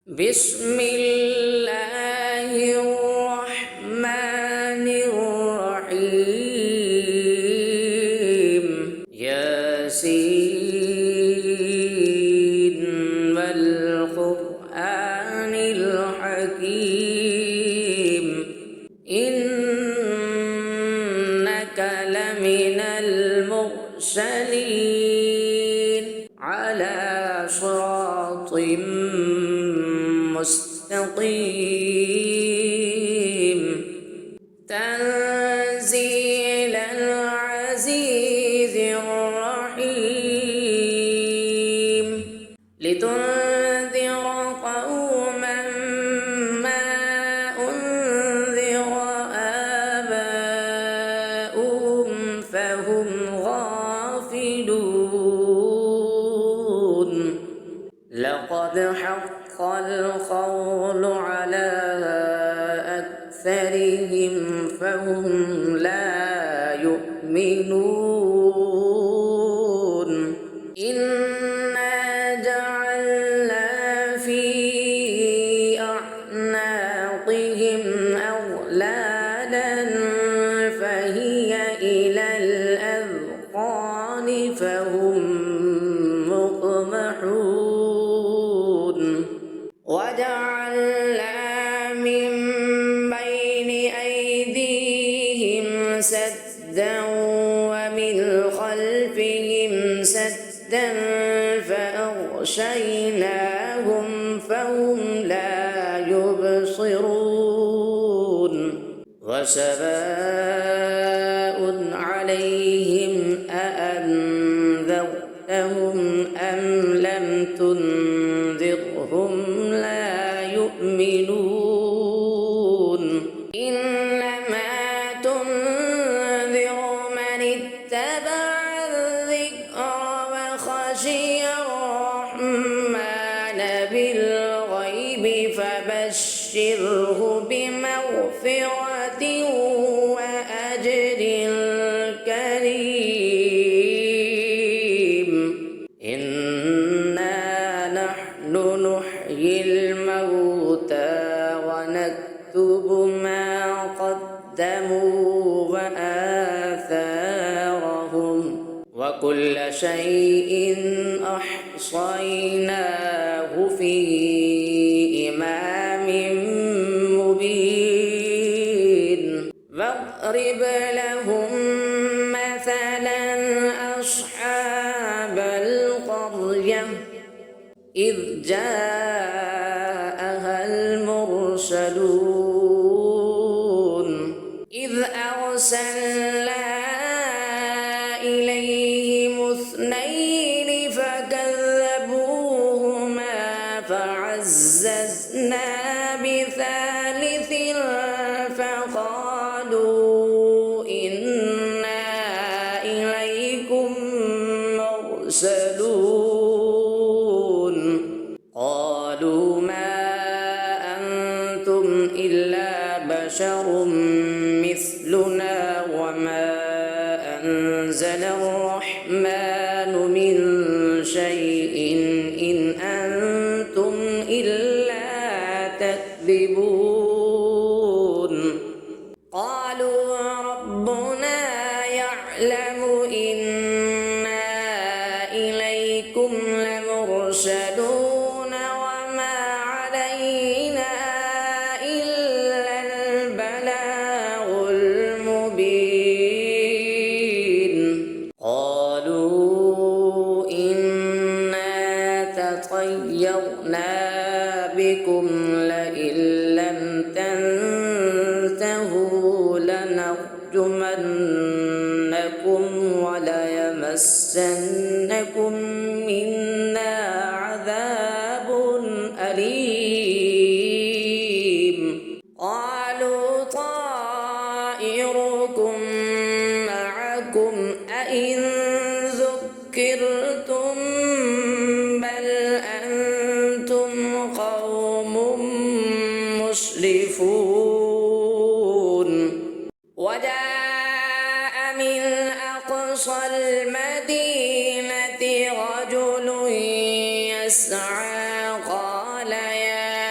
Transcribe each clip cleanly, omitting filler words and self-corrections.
بسم الله الرحمن الرحيم ياسين والقرآن الحكيم إنك لمن المرسلين على صراط مستقيم تنزيل العزيز الرحيم لتنذر قوما ما أنذر آباؤهم فهم غافلون لقد حق القول على أكثرهم فهم لا يؤمنون إنا جعلنا في أعناقهم أغلالا فهي إلى الأذقان فهم مقمحون وجعلنا من بين أيديهم سدا ومن خلفهم سدا فأغشيناهم فهم لا يبصرون وسواء عليهم أأنذرتهم أم لم تنذرهم لا يؤمنون إنما تنذر من اتبع الذكر وخشي الرحمن بالغيب فبشره بمغفرة وأجر كريم نحن نحيي الموتى ونكتب ما قدموا وآثارهم وكل شيء أحصيناه في إمام مبين واضرب لهم مثلا أصحاب القرية إذ جاءها المرسلون إذ أرسلنا إليهم اثنين فكذبوهما فعززنا بثالث فقالوا إنا إليكم مرسلون قالوا ما أنتم إلا بشر مثلنا وما أنزل الرحمن من شيء إن أنتم إلا تكذبون قالوا ربنا يعلم إنا إليكم لمرسلون وما علينا إلا البلاغ المبين قالوا إنا تطيرنا بكم لئن لم تنتهوا لنرجمنكم وليمسنكم منا عذاب أليم قالوا طائركم معكم أئن ذكرتم بل أنتم قوم مسرفون وجاء من أقصى المدينة رجل يسعى قال يا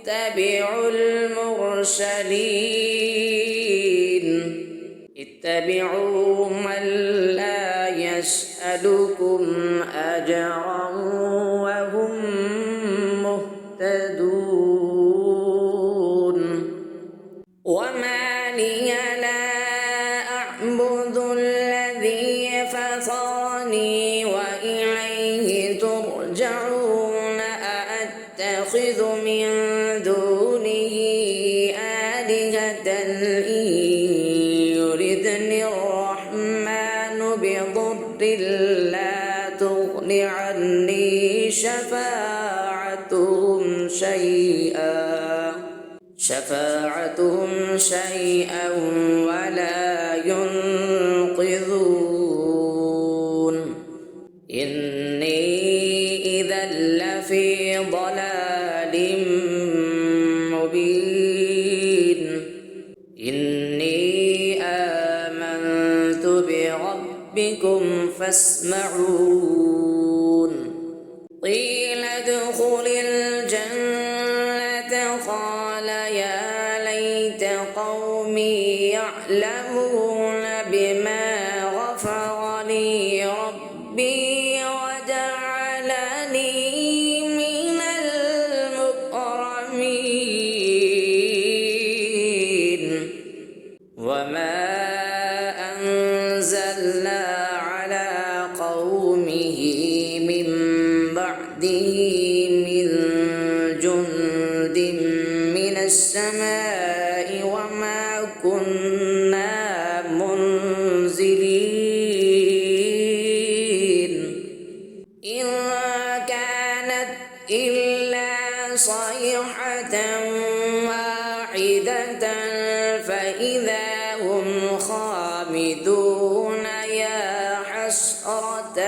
اتبعوا المرسلين اتبعوا من لا يسألكم أجرا وهم مهتدون وما لي لا أعبد الذي فطرني وإليه ترجعون أأتخذ من دونه آلهة إن يردني الرحمن بضر لا تغن عني شفاعتهم شيئا ولا ينقذون إني إذا لفي ضلال مبين إني آمنت بربكم فاسمعون قيل ادخل الجنة قال يا ليت قومي يعلمون بما غفر لي ربي وجعلني من المكرمين وما أنزلنا على قومه من بعده من جند من السماء وما كنا منزلين إن كانت إلا صيحة واحدة فإذا هم خامدون يا حسرة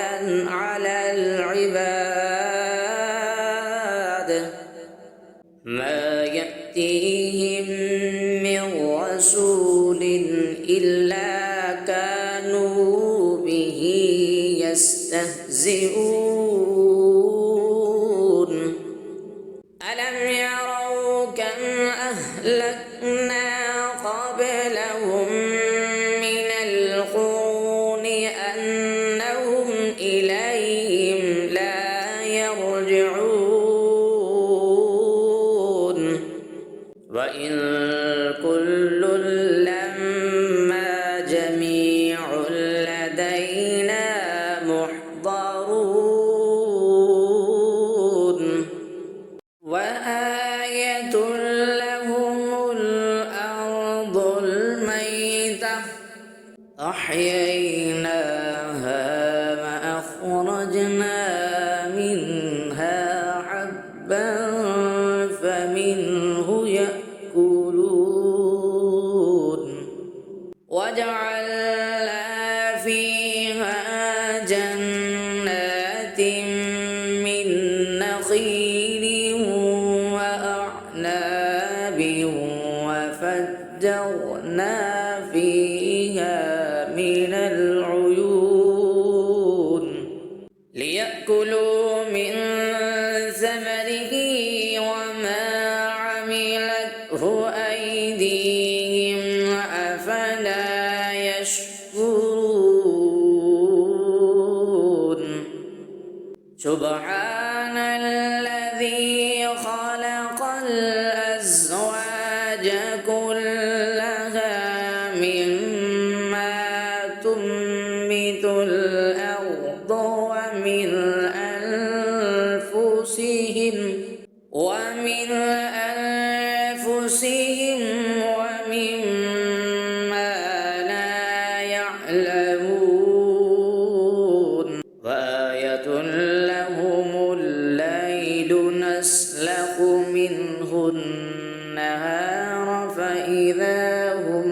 على العباد ما يأتيهم من رسول إلا كانوا به يستهزئون ألم يروا كم أهلكنا قبلهم من القرون أنهم إليهم لا يرجعون وإن كل لما جميع لدينا محضرون وآية لهم الأرض الميتة أحييناها وأخرجنا منها حبا فمنه يأكلون وجعلنا فيها جنات من نخيل وأعناب وفجرنا فيها من العيون ليأكلوا من ثمره وما عملته أيديهم أفلا يشكرون سبحان الذي خلق الأزواج كلها مما تنبت الأرض ومن أنفسهم ومما لا يعلمون وآية لهم الليل نسلخ منه النهار فإذا هم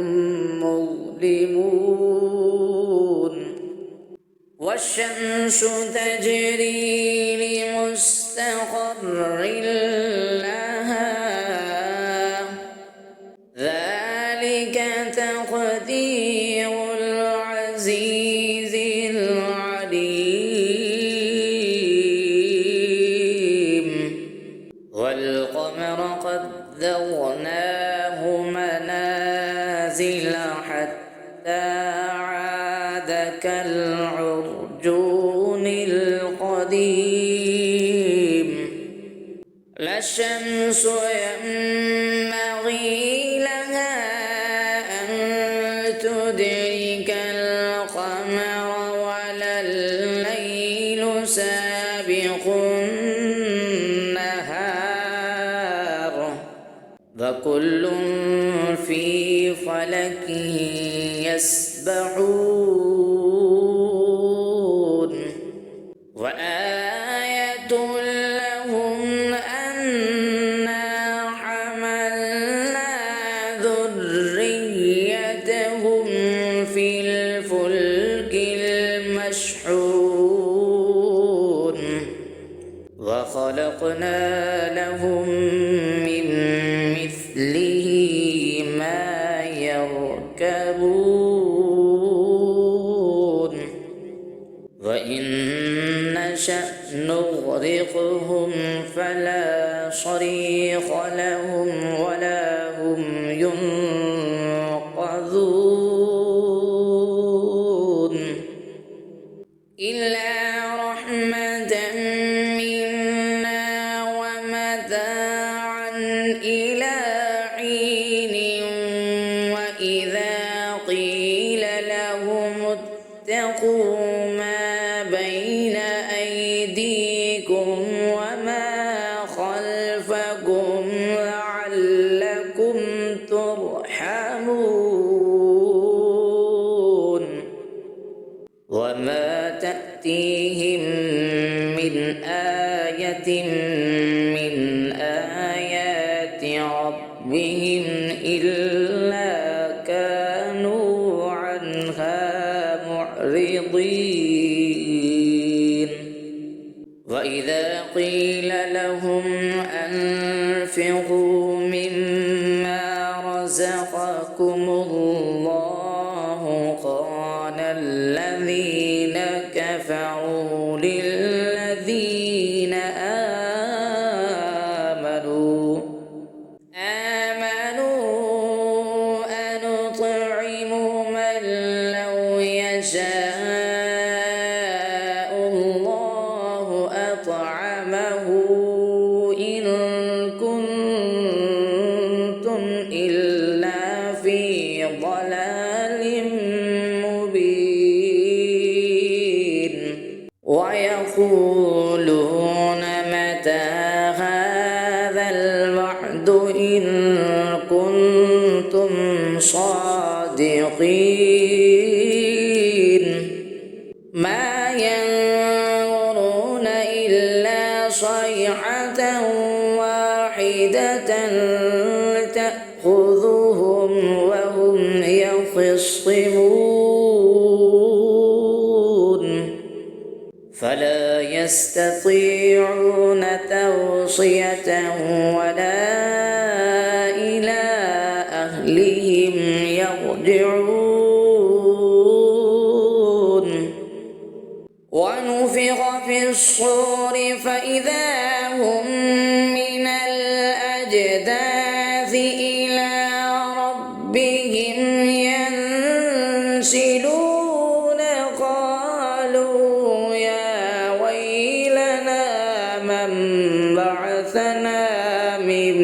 مظلمون والشمس تجري لمستقر لها ذلك تقدير العزيز العليم والقمر قدرناه منازل حتى عاد كالعرجون القديم لا الشمس ينبغي لها أن تدرك القمر ولا الليل سابق النهار وكل في فلك يسبحون وآية لهم أنا حملنا ذريتهم في الفلك المشحون وخلقنا لهم من مثله ما يركبون وإن نشأ نغرقهم فلا صريخ لهم ولا هم ينقذون إلا رحمة منا ومتاعا إلى حين وإذا قيل لهم اتقوا ما بين أيديكم وما خلفكم لعلكم ترحمون وما تأتيهم من آية من آيات ربهم إلا كانوا عنها معرضين وإذا قيل لهم أنفقوا مما رزقكم الله قال الذين كفروا للذين آمنوا أنطعم من لو يشاء الله أطعمه إن كنتم إلا في ضلال مبين ويقولون متى هذا الوعد إن كنتم صادقين ما ينظرون إلا صيحة واحدة تأخذهم وهم يخصمون فلا يستطيعون توصية ولا إلى أهلهم يرجعون ونفخ في الصور فإذا هم من الأجداث إلى ربهم ينسلون قالوا يا ويلنا من بعثنا من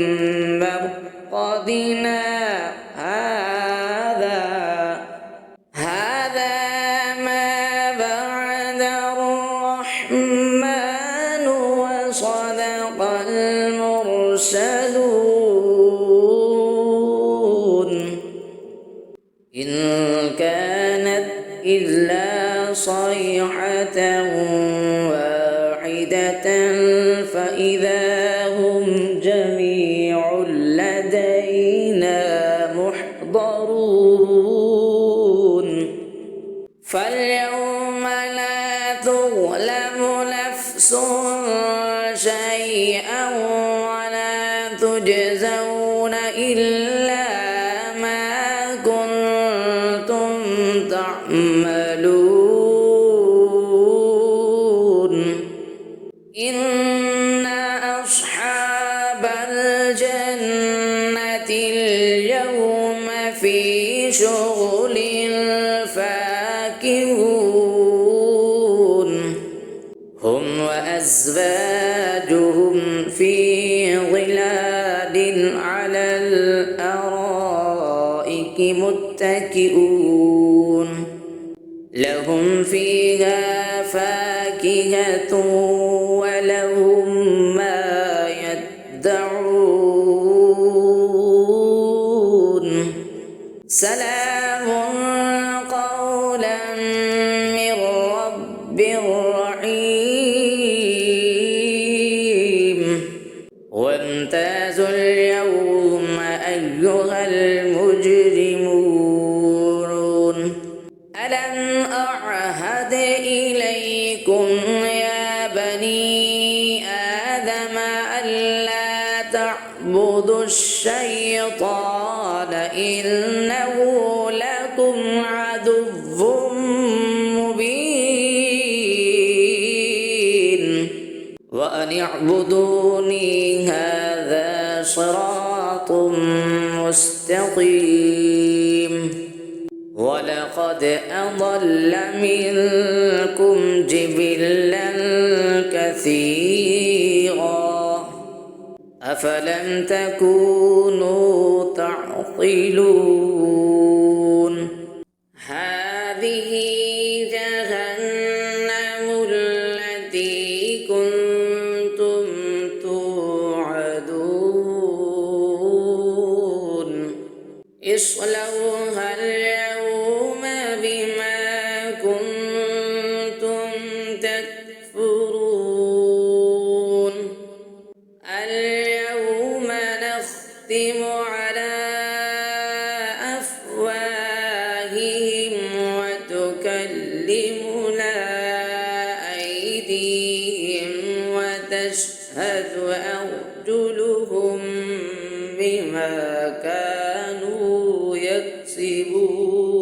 مرقدنا هذا ما بعد الرحمن وصدق المرسلون إن كانت إلا صيحة واحدة فإذا هم جميع لدينا محضرون فاليوم لا تظلم نفس شيئا ولا تجزون إلا ما كنتم تعملون إن أصحاب الجنة اليوم في شغل فاكهون هم وأزواجهم في ظلال على الأرائك متكئون لهم فيها فاكهة ولهم ما يدعون سلام قولا من رب رحيم وامتازوا اليوم أيها المجرمون ألم أعهد إليكم يا بني آدم ألا تعبدوا الشيطان إنه لكم عدو مبين وأن اعبدوني هذا صراط مستقيم ولقد أضل منكم جبلا كثيرا أفلم تكونوا تعقلون هذه جهنم التي كنتم توعدون اصلوها اليوم بما كنتم تكفرون اليوم نختم على أفواههم وتكلمنا أيديهم وتشهد أرجلهم بما كانوا يكسبون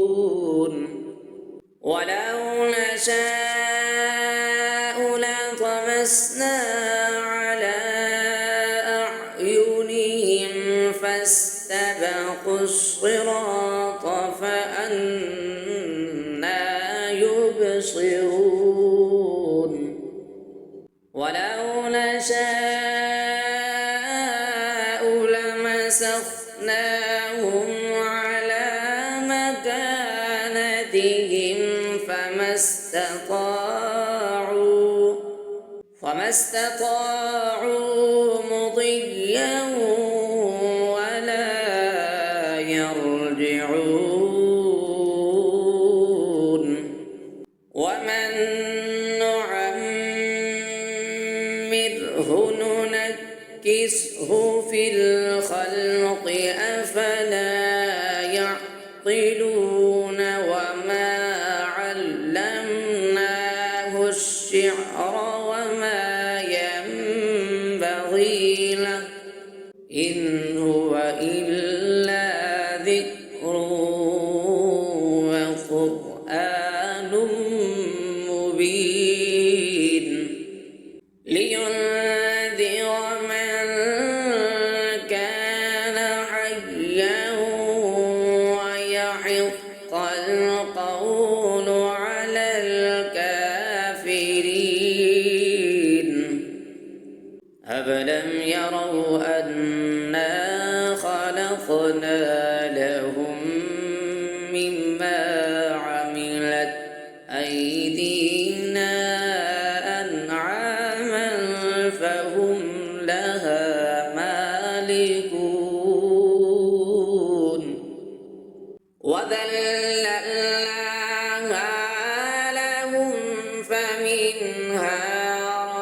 ولو نشاء لطمسنا على أعينهم فاستبقوا الصراط فأنى يبصرون ولو نشاء لمسخناهم على مكانتهم فما استطاعوا مضيا ولا يرجعون ومن نعمره ننكسه في الخلق أفلا يعقلون وما علمناه الشعر وما ينبغي له إن هو إلا ذكر وقرآن مبين لينذر من كان حيا ويحق القول على الكافرين أفلم يروا أنا خلقنا لهم مما عملت أيدينا أنعاما فهم لها مالكون وذللناها لهم فمنها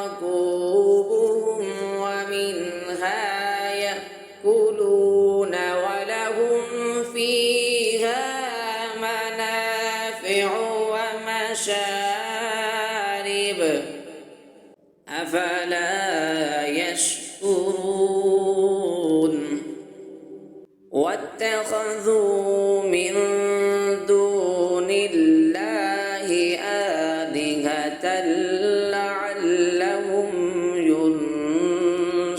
ركوبهم ومنها يأكلون ولهم فيها منافع ومشارب أفلا يشكرون واتخذوا من دون الله آلهة لعلهم ينصرون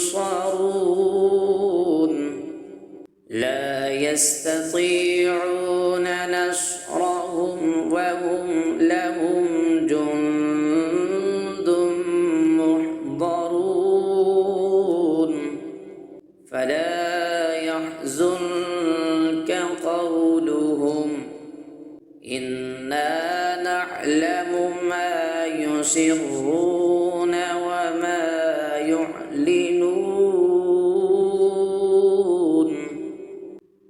يستطيعون نصرهم وهم لهم جند محضرون فلا يحزنك قولهم إنا نعلم ما يسرون وما يعلنون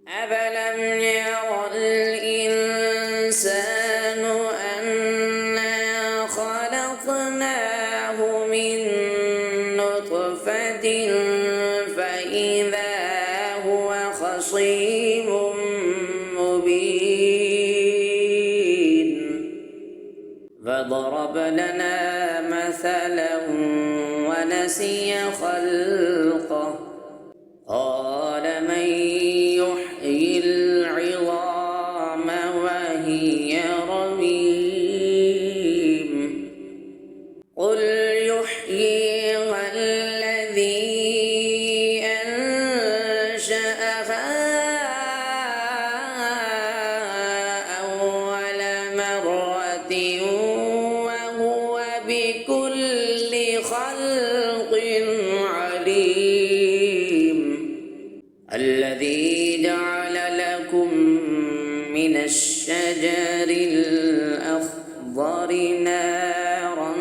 أفلم ير الإنسان أنا خلقناه من نطفة فإذا هو خصيم مبين فضرب لنا مثلا ونسي خلقه قال من يحيي العظام وهي رميم قل يحييها الذي أنشأها أول مرة وهو بكل خلق عليم الذي جعل لكم من الشجر الأخضر نارا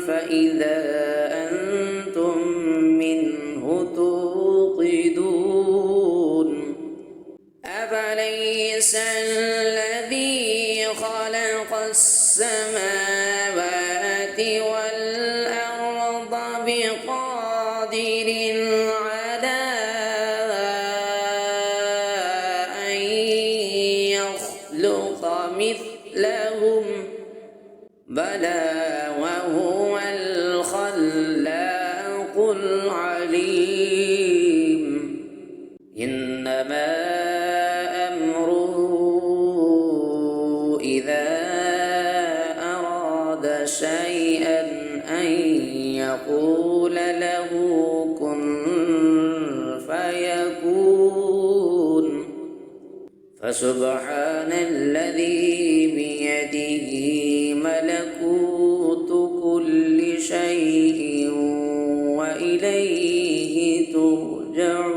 فإذا أنتم منه توقدون أفليس الذي خلق السماوات والأرض بقادر على أن يخلق مثلهم بلى وهو الخلاق العليم إنما أمره إذا أراد شيئا أن يقول له كن فيكون فسبحان الذي بيده ملكوت كل شيء وإليه ترجعون